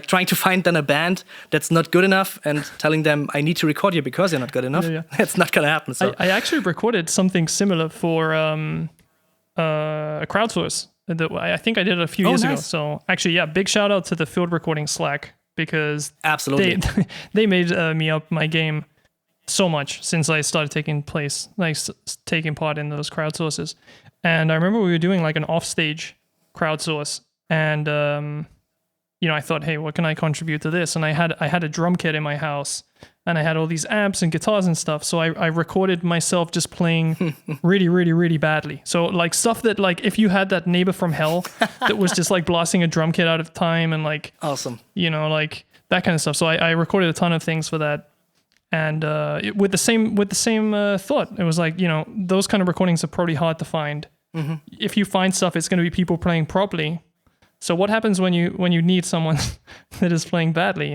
trying to find then a band that's not good enough and telling them I need to record you because you're not good enough.
Yeah.
It's not gonna happen. So
I actually recorded something similar for a crowdsource. I think I did it a few years ago.
Nice.
So actually, yeah, big shout out to the Field Recording Slack, because
absolutely.
they made me up my game so much since I started taking part in those crowdsources. And I remember we were doing like an offstage crowdsource, and I thought, hey, what can I contribute to this? And I had a drum kit in my house, and I had all these amps and guitars and stuff. So I recorded myself just playing really, really, really badly. So like stuff that like if you had that neighbor from hell that was just like blasting a drum kit out of time and like
awesome,
like that kind of stuff. So I recorded a ton of things for that. And with the same thought, it was like, those kind of recordings are probably hard to find. If you find stuff, it's going to be people playing properly. So what happens when you need someone that is playing badly,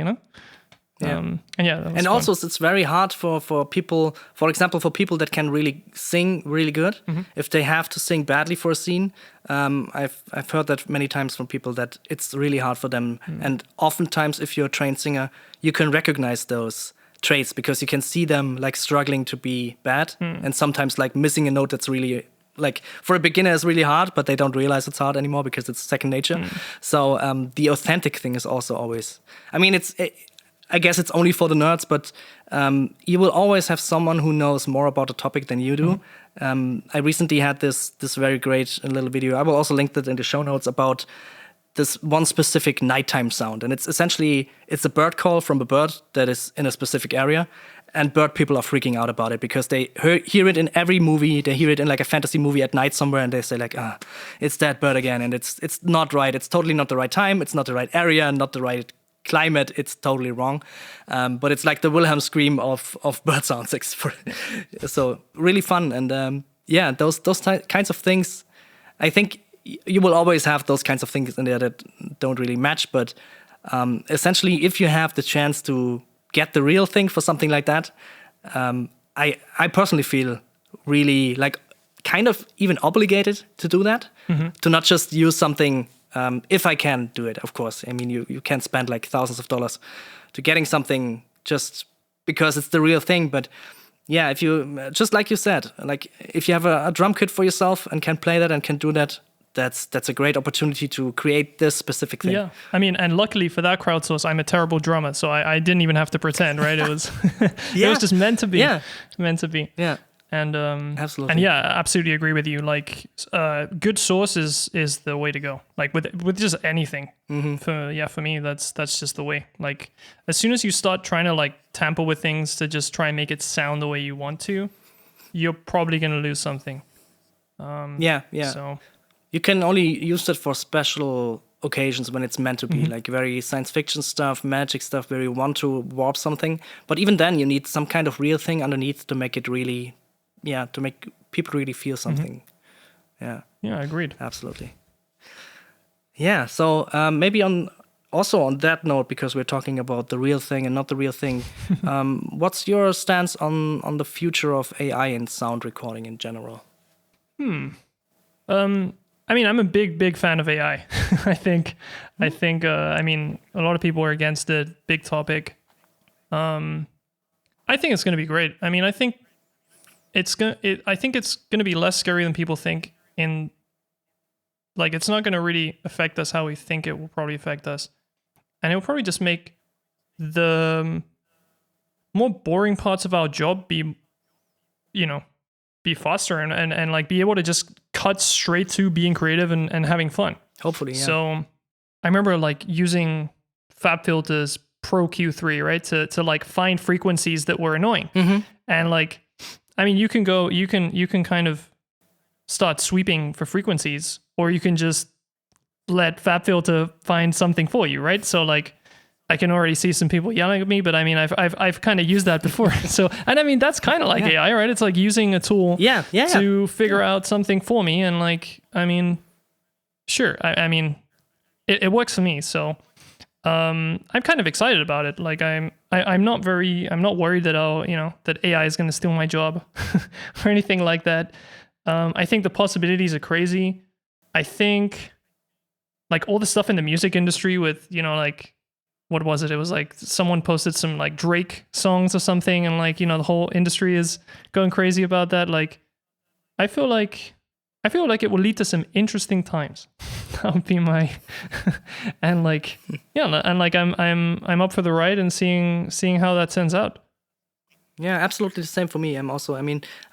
Yeah.
And
also it's very hard for people, for example, for people that can really sing really good, if they have to sing badly for a scene. I've heard that many times from people that it's really hard for them. And oftentimes, if you're a trained singer, you can recognize those traits because you can see them like struggling to be bad, and sometimes like missing a note that's really, like for a beginner is really hard, but they don't realize it's hard anymore because it's second nature. So the authentic thing is also always, I mean, I guess it's only for the nerds, but you will always have someone who knows more about the topic than you do. I recently had this very great little video. I will also link that in the show notes about this one specific nighttime sound. And it's essentially, it's a bird call from a bird that is in a specific area. And bird people are freaking out about it because they hear it in every movie. They hear it in like a fantasy movie at night somewhere, and they say like, it's that bird again. And it's not right. It's totally not the right time. It's not the right area, not the right climate. It's totally wrong. But it's like the Wilhelm scream of bird sounds. So really fun. And those kinds of things, I think you will always have those kinds of things in there that don't really match. But essentially, if you have the chance to get the real thing for something like that, I personally feel really like kind of even obligated to do that, to not just use something, if I can do it, of course. I mean, you can spend like thousands of dollars to getting something just because it's the real thing. But yeah, if you, just like you said, like if you have a drum kit for yourself and can play that and can do that, that's a great opportunity to create this specific thing.
Yeah, I mean, and luckily for that crowdsource, I'm a terrible drummer, so I didn't even have to pretend, right? It was it was just meant to be. Yeah. Meant to be.
Yeah.
And
absolutely.
And yeah, absolutely agree with you. Like good source is the way to go. Like with just anything. For me, that's just the way. Like as soon as you start trying to like tamper with things to just try and make it sound the way you want to, you're probably gonna lose something.
Yeah.
So
you can only use it for special occasions when it's meant to be, like very science fiction stuff, magic stuff, where you want to warp something. But even then, you need some kind of real thing underneath to make it really to make people really feel something. Yeah.
Yeah, agreed.
Absolutely. Yeah. So maybe on that note, because we're talking about the real thing and not the real thing, what's your stance on the future of AI and sound recording in general?
I mean, I'm a big fan of AI. I think, I mean, a lot of people are against it. Big topic. I think it's going to be great. I mean, I think it's going to be less scary than people think. It's not going to really affect us how we think it will probably affect us. And it will probably just make the more boring parts of our job be faster and like be able to just cut straight to being creative and having fun.
Hopefully, yeah.
So I remember like using FabFilter's Pro Q3, right? To like find frequencies that were annoying. And like, I mean, you can kind of start sweeping for frequencies, or you can just let FabFilter find something for you, right? So like, I can already see some people yelling at me, but I mean, I've kind of used that before. So, and I mean, that's kind of like AI, right? It's like using a tool to figure out something for me. And like, I mean, sure. I mean, it works for me. So, I'm kind of excited about it. Like I'm not worried that that AI is going to steal my job or anything like that. I think the possibilities are crazy. I think like all the stuff in the music industry with, like, what was it? It was like someone posted some like Drake songs or something, and like, the whole industry is going crazy about that. Like, I feel like it will lead to some interesting times. That would be my and like, yeah, and like I'm up for the ride and seeing how that turns out.
Yeah, absolutely the same for me. I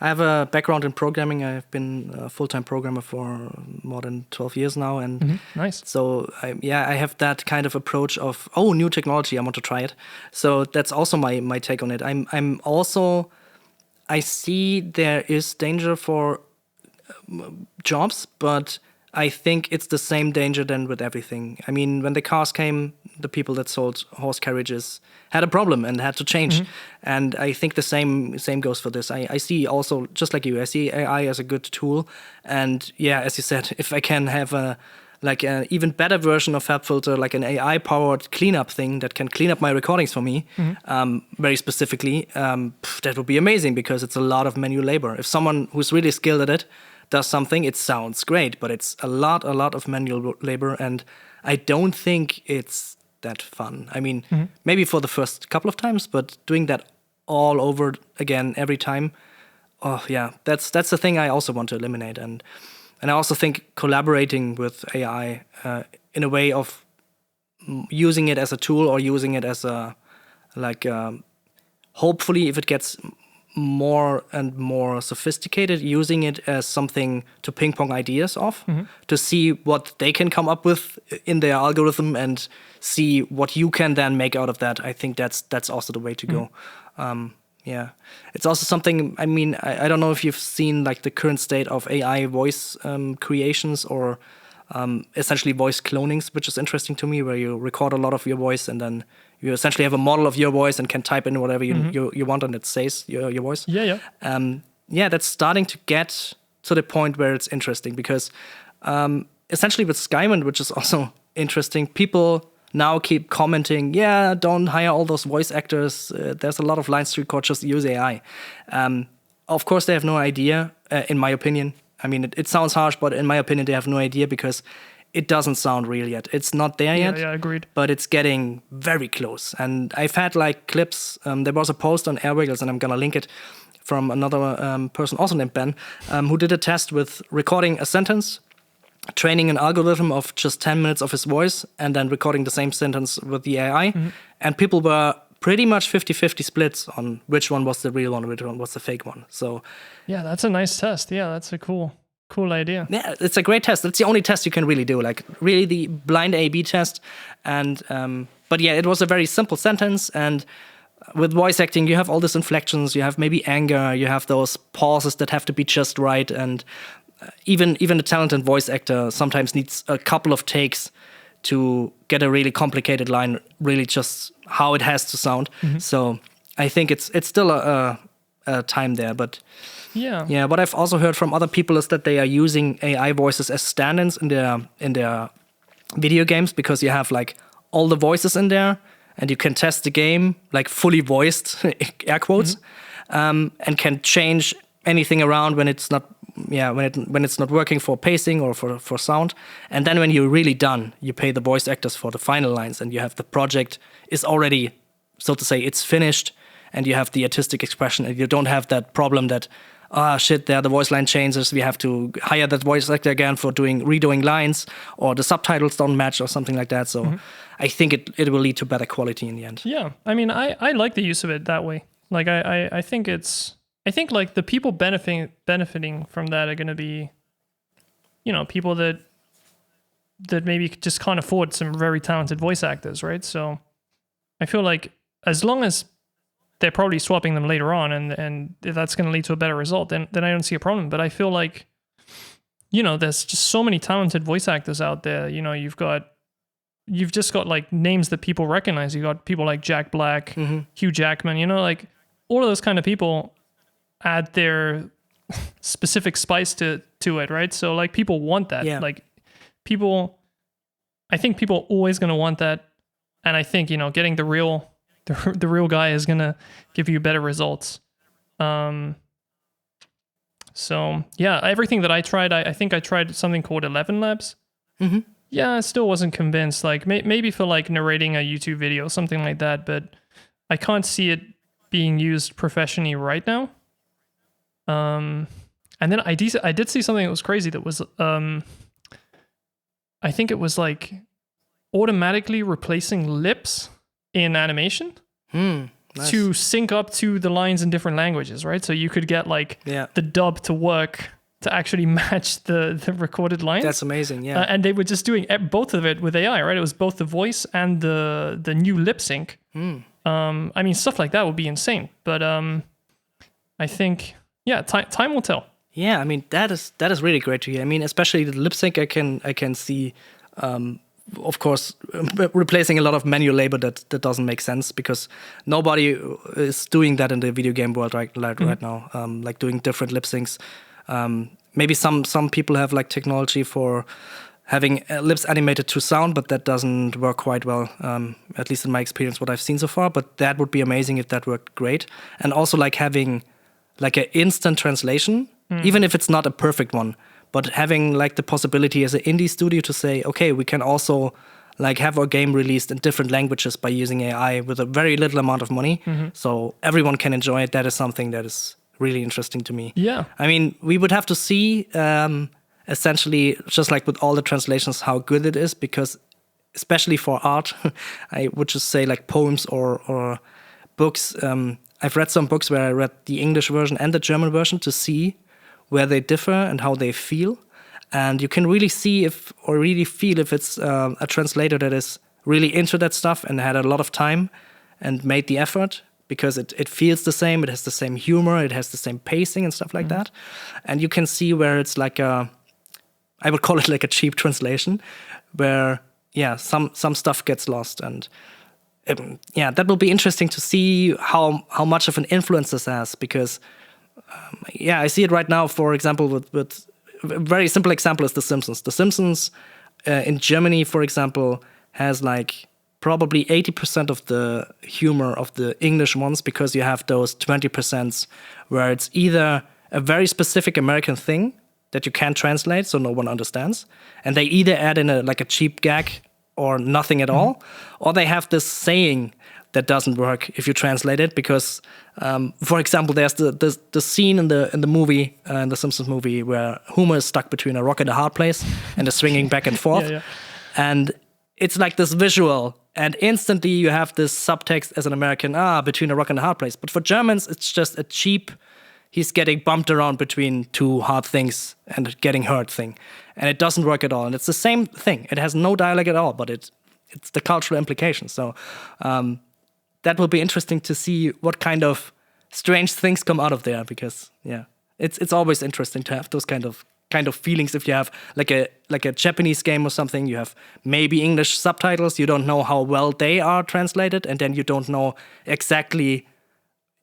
have a background in programming. I've been a full-time programmer for more than 12 years now. And
nice.
So, I have that kind of approach of, new technology, I want to try it. So that's also my take on it. I see there is danger for jobs, but I think it's the same danger then with everything. I mean, when the cars came, the people that sold horse carriages had a problem and had to change. And I think the same goes for this. I see also, just like you, I see AI as a good tool. And yeah, as you said, if I can have an even better version of FabFilter, like an AI-powered cleanup thing that can clean up my recordings for me, very specifically, that would be amazing, because it's a lot of manual labor. If someone who's really skilled at it does something, it sounds great, but it's a lot of manual labor, and I don't think it's that fun. I mean, maybe for the first couple of times, but doing that all over again every time, that's the thing I also want to eliminate. And I also think collaborating with AI in a way of using it as a tool, or using it as hopefully if it gets more and more sophisticated, using it as something to ping pong ideas off, to see what they can come up with in their algorithm and see what you can then make out of that. I think that's also the way to go. It's also something, I mean, I don't know if you've seen like the current state of AI voice creations, or essentially voice clonings, which is interesting to me, where you record a lot of your voice and then you essentially have a model of your voice and can type in whatever you want, and it says your voice. That's starting to get to the point where it's interesting, because essentially with Skyman, which is also interesting, people now keep commenting, don't hire all those voice actors. There's a lot of lines to record, just use AI. Of course, they have no idea, in my opinion. I mean, it sounds harsh, but in my opinion, they have no idea, because it doesn't sound real yet. It's not there yet.
Yeah, agreed.
But it's getting very close. And I've had like clips. There was a post on Airwiggles, and I'm going to link it, from another person also named Ben, who did a test with recording a sentence, training an algorithm of just 10 minutes of his voice, and then recording the same sentence with the AI. And people were pretty much 50-50 splits on which one was the real one, which one was the fake one. So
yeah, that's a nice test. Yeah, that's a cool idea.
Yeah, it's a great test. It's the only test you can really do, like really the blind A/B test. And but yeah, it was a very simple sentence. And with voice acting, you have all these inflections. You have maybe anger. You have those pauses that have to be just right. And even a talented voice actor sometimes needs a couple of takes to get a really complicated line really just how it has to sound. So I think it's still a time there. But
Yeah.
what I've also heard from other people is that they are using AI voices as stand-ins in their video games, because you have like all the voices in there, and you can test the game like fully voiced, air quotes, and can change anything around when it's not when it's not working for pacing or for sound. And then when you're really done, you pay the voice actors for the final lines, and you have the project is already, so to say, it's finished, and you have the artistic expression, and you don't have that problem that, shit, there the voice line changes, we have to hire that voice actor again for redoing lines, or the subtitles don't match or something like that. So I think it will lead to better quality in the end.
Yeah, I mean, I like the use of it that way. Like, I think like the people benefiting from that are going to be, people that maybe just can't afford some very talented voice actors, right? So I feel like as long as they're probably swapping them later on, and if that's going to lead to a better result, then I don't see a problem. But I feel like, there's just so many talented voice actors out there. You've just got like names that people recognize. You got people like Jack Black, Hugh Jackman. Like all of those kind of people add their specific spice to it, right? So like people want that.
Yeah.
Like I think people are always going to want that, and I think getting the real guy is going to give you better results. So yeah, everything that I tried, I think I tried something called 11 Labs. Yeah, I still wasn't convinced. Like maybe for like narrating a YouTube video, something like that, but I can't see it being used professionally right now. And then I did see something that was crazy. That was I think it was like automatically replacing lips in animation
Nice.
to sync up to the lines in different languages, right? So you could get like the dub to work to actually match the recorded lines.
That's amazing, yeah.
And they were just doing both of it with AI, right? It was both the voice and the new lip sync. I mean, stuff like that would be insane. But I think, time will tell.
Yeah, I mean, that is really great to hear. I mean, especially the lip sync, I can see, of course, replacing a lot of manual labor that doesn't make sense, because nobody is doing that in the video game world right now, like doing different lip syncs. Maybe some people have like technology for having lips animated to sound, but that doesn't work quite well, at least in my experience, what I've seen so far. But that would be amazing if that worked great. And also like having like an instant translation, even if it's not a perfect one, but having like the possibility as an indie studio to say, okay, we can also like have our game released in different languages by using AI with a very little amount of money, so everyone can enjoy it. That is something that is really interesting to me.
Yeah.
I mean, we would have to see essentially, just like with all the translations, how good it is, because especially for art, I would just say like poems or books. I've read some books where I read the English version and the German version to see where they differ and how they feel. And you can really see if it's a translator that is really into that stuff and had a lot of time and made the effort, because it feels the same, it has the same humor, it has the same pacing and stuff like that. And you can see where it's like I would call it like a cheap translation, where some stuff gets lost. And that will be interesting to see how much of an influence this has, because I see it right now, for example, with a very simple example is The Simpsons. The Simpsons in Germany, for example, has like probably 80% of the humor of the English ones, because you have those 20% where it's either a very specific American thing that you can't translate, so no one understands, and they either add in a cheap gag or nothing at all, or they have this saying that doesn't work if you translate it, because, for example, there's the scene in the movie, in the Simpsons movie, where Homer is stuck between a rock and a hard place and is swinging back and forth, and it's like this visual, and instantly you have this subtext as an American, between a rock and a hard place. But for Germans, it's just a cheap, he's getting bumped around between two hard things and getting hurt thing. And it doesn't work at all. And it's the same thing. It has no dialogue at all, but it's the cultural implication. So that will be interesting to see what kind of strange things come out of there, because it's always interesting to have those kind of feelings. If you have like a Japanese game or something, you have maybe English subtitles, you don't know how well they are translated, and then you don't know exactly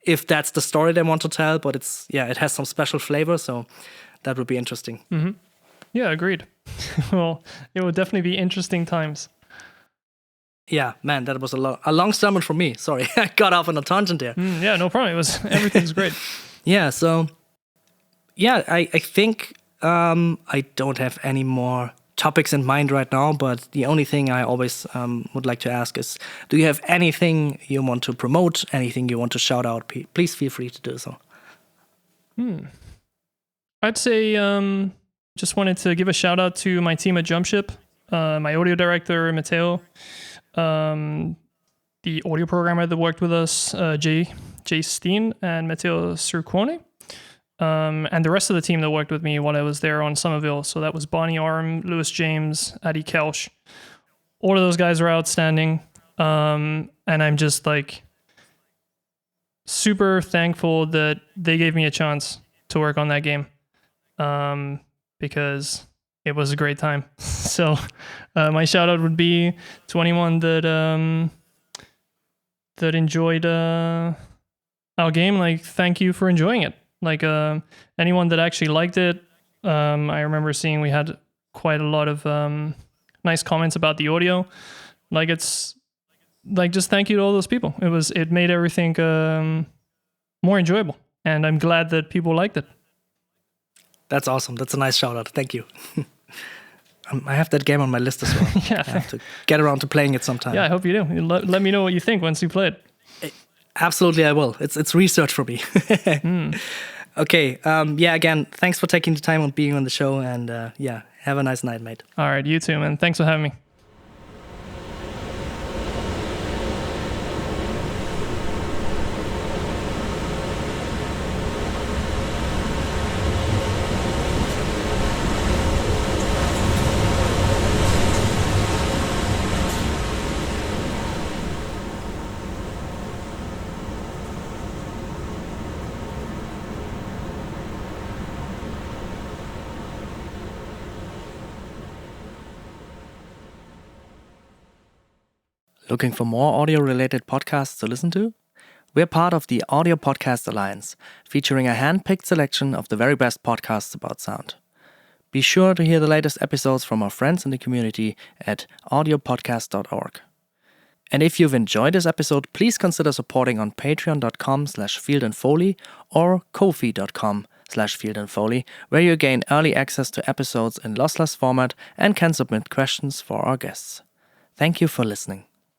if that's the story they want to tell, but it has some special flavor, so that would be interesting.
Yeah, agreed. Well, it will definitely be interesting times.
Yeah, man, that was a long sermon for me. Sorry, I got off on a tangent there.
Yeah, no problem. Everything's great.
Yeah, so I think I don't have any more topics in mind right now, but the only thing I always would like to ask is, do you have anything you want to promote, anything you want to shout out? Please feel free to do so.
I'd say just wanted to give a shout out to my team at Jumpship, my audio director, Matteo, the audio programmer that worked with us, Jay Steen and Matteo Surquone, and the rest of the team that worked with me while I was there on Somerville. So that was Bonnie Arm, Lewis James, Adi Kelch. All of those guys are outstanding. And I'm just like super thankful that they gave me a chance to work on that game, because it was a great time. So my shout out would be to anyone that enjoyed our game. Like, thank you for enjoying it. Like anyone that actually liked it, I remember seeing we had quite a lot of nice comments about the audio. Like, it's like, just thank you to all those people. It made everything more enjoyable, and I'm glad that people liked it.
That's awesome. That's a nice shout out. Thank you. I have that game on my list as well.
Yeah,
I have to get around to playing it sometime.
Yeah, I hope you do. Let me know what you think once you play it.
Absolutely, I will. It's research for me. Okay. Again, thanks for taking the time on being on the show, and have a nice night, mate.
All right, you too, man. Thanks for having me.
Looking for more audio-related podcasts to listen to? We're part of the Audio Podcast Alliance, featuring a hand-picked selection of the very best podcasts about sound. Be sure to hear the latest episodes from our friends in the community at audiopodcast.org. And if you've enjoyed this episode, please consider supporting on patreon.com/fieldandfoley or ko-fi.com/fieldandfoley, where you gain early access to episodes in lossless format and can submit questions for our guests. Thank you for listening.